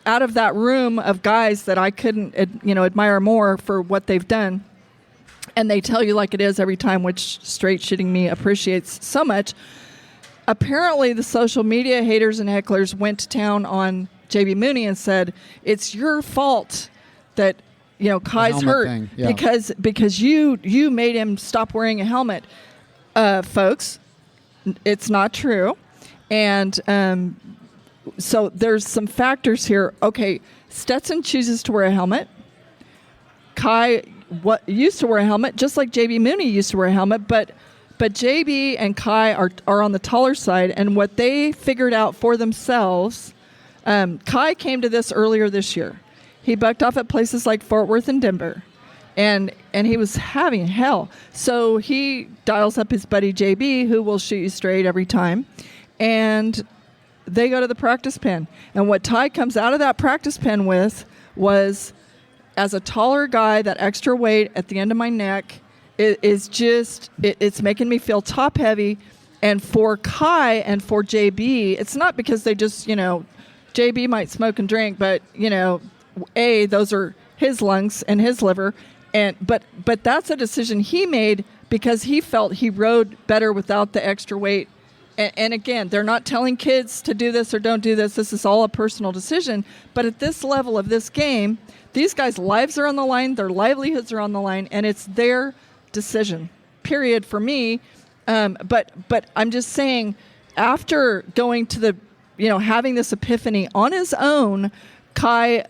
out of that room of guys that I couldn't, admire more for what they've done, and they tell you like it is every time, which Straight Shitting Me appreciates so much. Apparently, the social media haters and hecklers went to town on JB Mooney and said, it's your fault that Kai's hurt because you made him stop wearing a helmet. Folks, it's not true. And so there's some factors here. Okay, Stetson chooses to wear a helmet. Kai used to wear a helmet, just like JB Mooney used to wear a helmet, but JB and Kai are on the taller side, and what they figured out for themselves, Kai came to this earlier this year. He bucked off at places like Fort Worth and Denver, and he was having hell. So he dials up his buddy JB, who will shoot you straight every time, and they go to the practice pen. And what Ty comes out of that practice pen with was, as a taller guy, that extra weight at the end of my neck is just, it's making me feel top heavy. And for Kai and for JB, it's not because they just, JB might smoke and drink, but, those are his lungs and his liver. But that's a decision he made because he felt he rode better without the extra weight. And again, they're not telling kids to do this or don't do this. This is all a personal decision. But at this level of this game, these guys' lives are on the line, their livelihoods are on the line, and it's their decision, period, for me. But I'm just saying, after going to the, having this epiphany on his own, Kai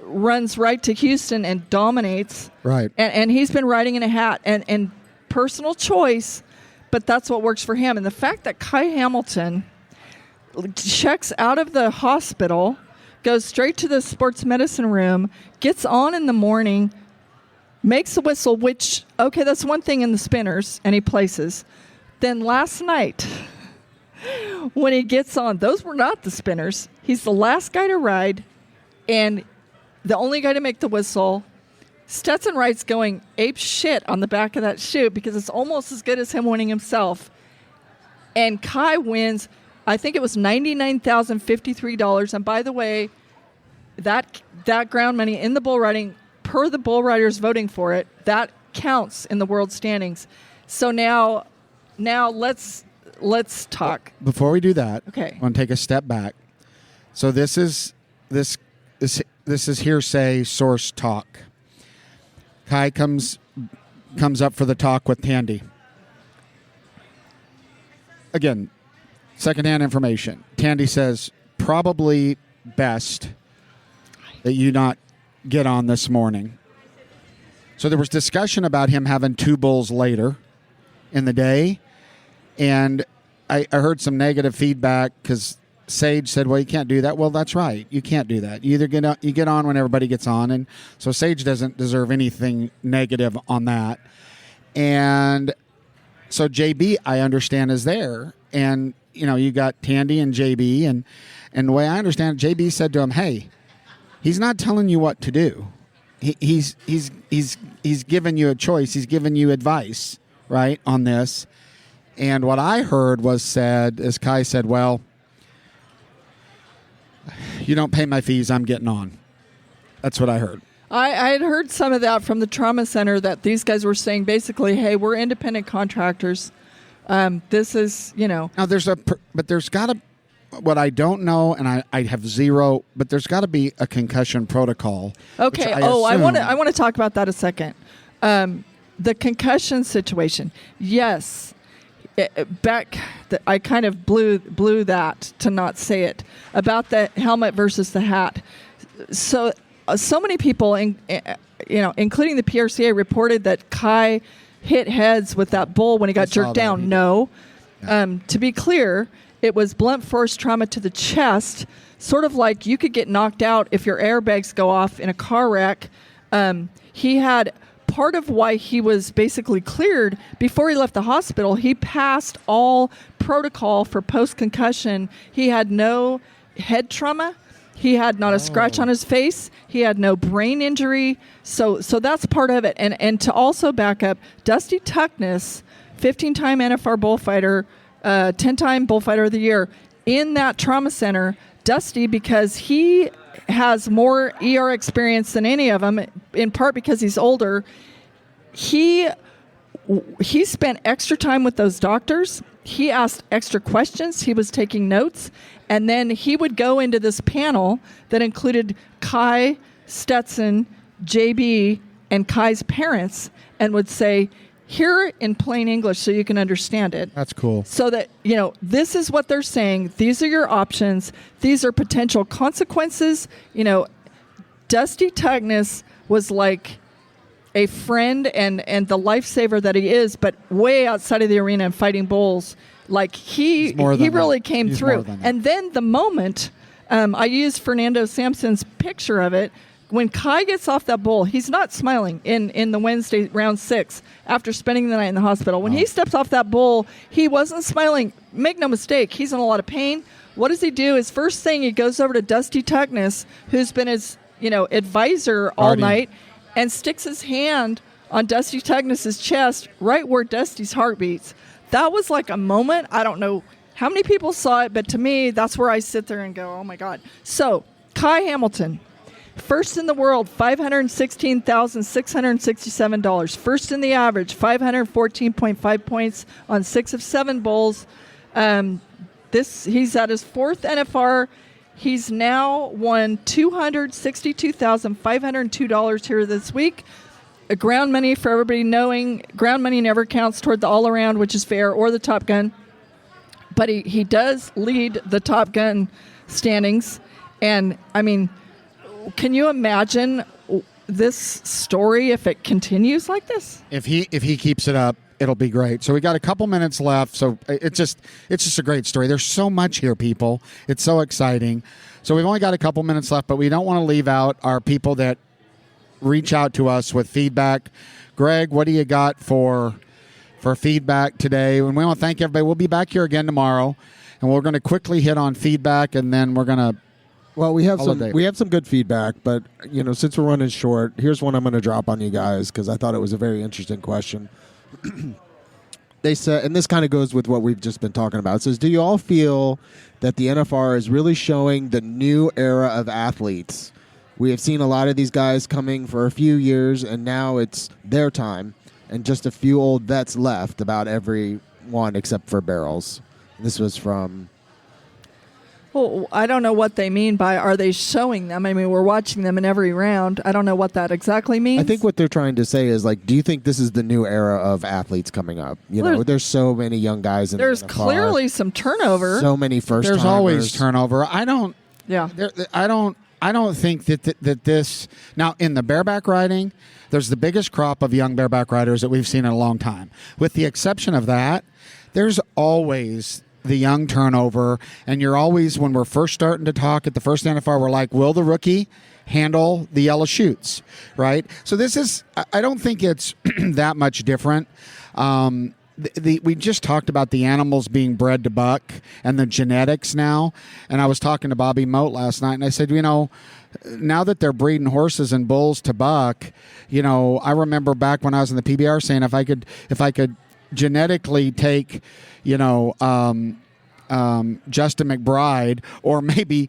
runs right to Houston and dominates. Right. And he's been riding in a hat and personal choice, but that's what works for him. And the fact that Kai Hamilton checks out of the hospital, goes straight to the sports medicine room, gets on in the morning, makes a whistle, which, okay, that's one thing in the spinners, and he places. Then last night, when he gets on, those were not the spinners. He's the last guy to ride, and the only guy to make the whistle. Stetson Wright's going ape shit on the back of that chute because it's almost as good as him winning himself. And Kai wins, I think it was $99,053. And by the way, that ground money in the bull riding, per the bull riders voting for it, that counts in the world standings. So now let's talk. Before we do that, okay, I want to take a step back. So this is hearsay source talk. Kai comes up for the talk with Tandy. Again, secondhand information. Tandy says probably best that you not get on this morning? So there was discussion about him having 2 bulls later in the day, and I heard some negative feedback because Sage said, well, you can't do that. Well, that's right. You can't do that. You either get on when everybody gets on, and so Sage doesn't deserve anything negative on that. And so JB, I understand, is there. And, you got Tandy and JB, and the way I understand it, JB said to him, hey, he's not telling you what to do. He's given you a choice. He's given you advice, right, on this. And what I heard was said, as Kai said, well, you don't pay my fees, I'm getting on. That's what I heard. I had heard some of that from the trauma center, that these guys were saying basically, hey, we're independent contractors. This is, Now, but there's got to, what I don't know, and I have zero, but there's got to be a concussion protocol. Okay. I want to talk about that a second. The concussion situation. Yes. I kind of blew that to not say it about the helmet versus the hat. So many people, including the PRCA, reported that Kai hit heads with that bull when he got jerked down. No. Yeah. To be clear, it was blunt force trauma to the chest, sort of like you could get knocked out if your airbags go off in a car wreck. He had part of why he was basically cleared before he left the hospital. He passed all protocol for post-concussion. He had no head trauma. He had not a scratch on his face. He had no brain injury. So that's part of it. And to also back up, Dusty Tuckness, 15-time NFR bullfighter, 10-time bullfighter of the year, in that trauma center, Dusty, because he has more ER experience than any of them, in part because he's older, he spent extra time with those doctors. He asked extra questions. He was taking notes. And then he would go into this panel that included Kai, Stetson, JB, and Kai's parents, and would say, here in plain English so you can understand it. That's cool. So that, this is what they're saying. These are your options. These are potential consequences. Dusty Tuckness was like a friend and the lifesaver that he is, but way outside of the arena and fighting bulls. Like he really came through. And then the moment, I used Fernando Sampson's picture of it, when Kai gets off that bull, he's not smiling in the Wednesday round 6 after spending the night in the hospital. When he steps off that bull, he wasn't smiling. Make no mistake, he's in a lot of pain. What does he do? His first thing, he goes over to Dusty Tuckness, who's been his advisor all night, and sticks his hand on Dusty Tuckness's chest, right where Dusty's heart beats. That was like a moment. I don't know how many people saw it, but to me, that's where I sit there and go, oh my God. So, Kai Hamilton. First in the world, $516,667. First in the average, 514.5 points on 6 of 7 bulls. He's at his 4th NFR. He's now won $262,502 here this week. Ground money, for everybody knowing, ground money never counts toward the all-around, which is fair, or the Top Gun. But he does lead the Top Gun standings. And, I mean, can you imagine this story if it continues like this? If he keeps it up, it'll be great. So we got a couple minutes left. So it's just a great story. There's so much here, people. It's so exciting. So we've only got a couple minutes left, but we don't want to leave out our people that reach out to us with feedback. Greg, what do you got for feedback today? And we want to thank everybody. We'll be back here again tomorrow, and we're going to quickly hit on feedback, and then we're going to. Well, we have some good feedback, but since we're running short, here's one I'm going to drop on you guys because I thought it was a very interesting question. They said, and this kind of goes with what we've just been talking about. It says, do you all feel that the NFR is really showing the new era of athletes? We have seen a lot of these guys coming for a few years, and now it's their time, and just a few old vets left, about every one except for Barrels. This was from... Well, I don't know what they mean by, are they showing them? I mean, we're watching them in every round. I don't know what that exactly means. I think what they're trying to say is, do you think this is the new era of athletes coming up? There's so many young guys in There's the clearly some turnover. So many first-timers. There's always turnover. I I don't think that this now in the bareback riding, there's the biggest crop of young bareback riders that we've seen in a long time. With the exception of that, there's always the young turnover, and you're always, when we're first starting to talk at the first NFR, we're like, will the rookie handle the yellow chutes, right? So this is, I don't think it's that much different. We just talked about the animals being bred to buck and the genetics now, and I was talking to Bobby Moat last night, and I said, now that they're breeding horses and bulls to buck, I remember back when I was in the PBR saying if I could genetically take, Justin McBride, or maybe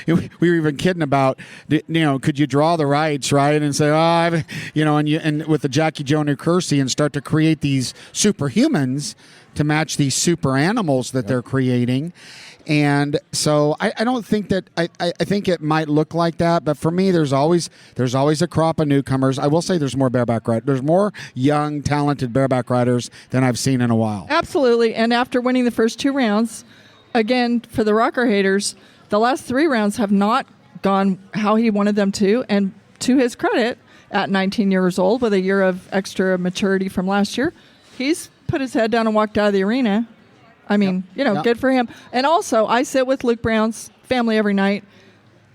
we were even kidding about, could you draw the rights, right, and say, and with the Jackie Joe Kersey, and start to create these superhumans to match these super animals that they're creating. And so I don't think that I think it might look like that, but for me, there's always a crop of newcomers. I will say there's more bareback riders. There's more young, talented bareback riders than I've seen in a while. Absolutely. And after winning the first 2 rounds, again, for the Rocker haters, the last 3 rounds have not gone how he wanted them to. And to his credit, at 19 years old, with a year of extra maturity from last year, he's put his head down and walked out of the arena. I mean, good for him. And also, I sit with Luke Brown's family every night.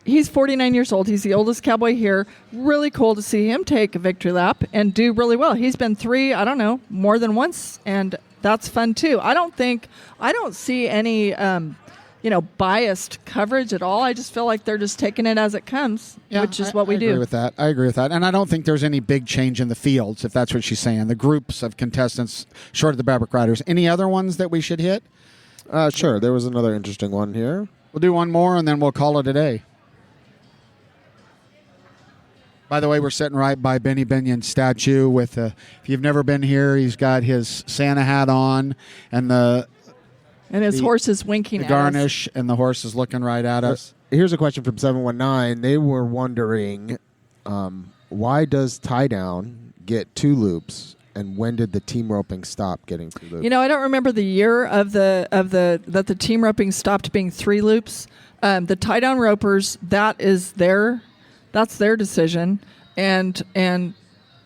He's 49 years old. He's the oldest cowboy here. Really cool to see him take a victory lap and do really well. He's been 3, more than once, and that's fun too. I don't see any, biased coverage at all. I just feel like they're just taking it as it comes, which is what we do. I agree with that. And I don't think there's any big change in the fields, if that's what she's saying. The groups of contestants, short of the bareback riders. Any other ones that we should hit? Sure. There was another interesting one here. We'll do one more, and then we'll call it a day. By the way, we're sitting right by Benny Binion's statue with, if you've never been here, he's got his Santa hat on and his horse is winking at us. The garnish, and the horse is looking right at us. Here's a question from 719. They were wondering, why does tie down get 2 loops, and when did the team roping stop getting 2 loops? I don't remember the year that the team roping stopped being 3 loops. The tie down ropers, that's their decision, and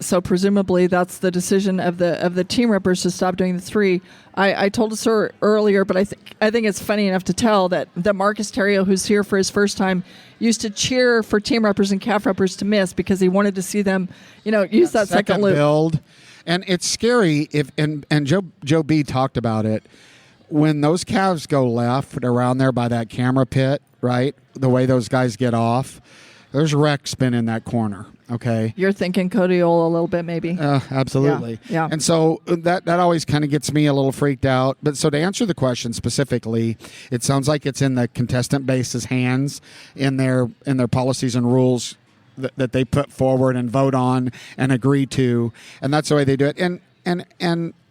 so presumably that's the decision of the team ropers to stop doing the 3. I told us earlier, but I think it's funny enough to tell that Marcus Terrio, who's here for his first time, used to cheer for team ropers and calf ropers to miss because he wanted to see them, use that second loop. Build. And it's scary and Joe B talked about it. When those calves go left around there by that camera pit, right? The way those guys get off, there's wreck spin in that corner. Okay. You're thinking Codiola a little bit, maybe. Absolutely. Yeah. And so that always kind of gets me a little freaked out. But so to answer the question specifically, it sounds like it's in the contestant base's hands in their policies and rules that they put forward and vote on and agree to, and that's the way they do it. And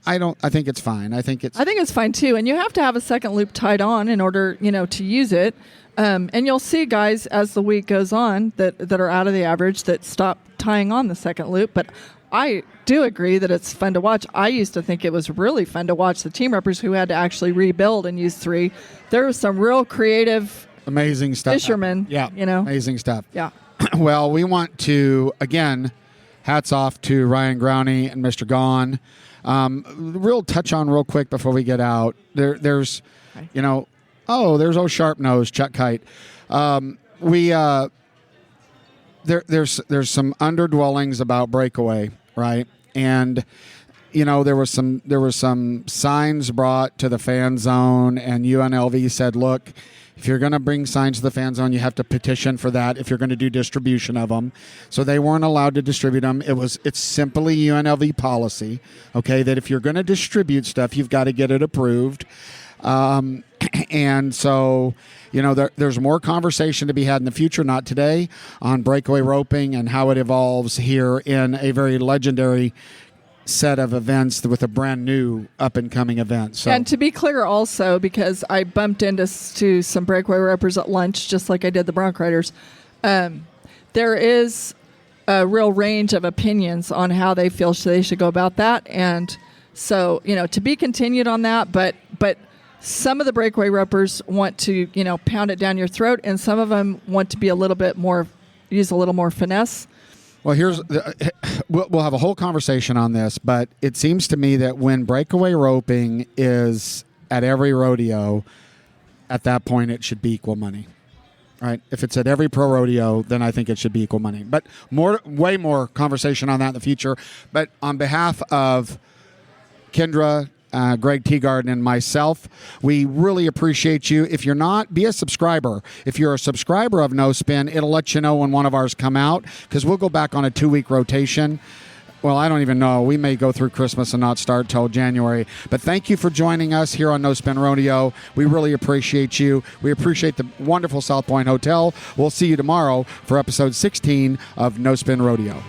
I think it's fine. I think it's fine too. And you have to have a second loop tied on in order, to use it. And you'll see guys as the week goes on that are out of the average that stop tying on the second loop. But I do agree that it's fun to watch. I used to think it was really fun to watch the team reppers who had to actually rebuild and use 3. There was some real creative, amazing stuff. Fishermen, amazing stuff. Yeah. Well, we want to, again, hats off to Ryan Growney and Mr. Gone. Real touch on real quick before we get out. There's old Sharp Nose, Chuck Kite. There's some underdwellings about breakaway, right? And there was some signs brought to the fan zone, and UNLV said, look, if you're going to bring signs to the fan zone, you have to petition for that if you're going to do distribution of them. So they weren't allowed to distribute them. It's simply UNLV policy, okay, that if you're going to distribute stuff, you've got to get it approved. And so, there's more conversation to be had in the future, not today, on breakaway roping and how it evolves here in a very legendary set of events with a brand new up-and-coming event. So. And to be clear also, because I bumped into some breakaway ropers at lunch, just like I did the Bronc Riders, there is a real range of opinions on how they feel they should go about that. And so, to be continued on that, but some of the breakaway ropers want to, pound it down your throat, and some of them want to be use a little more finesse. Well, we'll have a whole conversation on this, but it seems to me that when breakaway roping is at every rodeo, at that point it should be equal money. Right? If it's at every pro rodeo, then I think it should be equal money. But way more conversation on that in the future. But on behalf of Kendra, Greg Teagarden, and myself, we really appreciate you. If you're not, be a subscriber. If you're a subscriber of No Spin, it'll let you know when one of ours come out, because we'll go back on a 2-week rotation. Well, I don't even know. We may go through Christmas and not start till January. But thank you for joining us here on No Spin Rodeo. We really appreciate you. We appreciate the wonderful South Point Hotel. We'll see you tomorrow for episode 16 of No Spin Rodeo.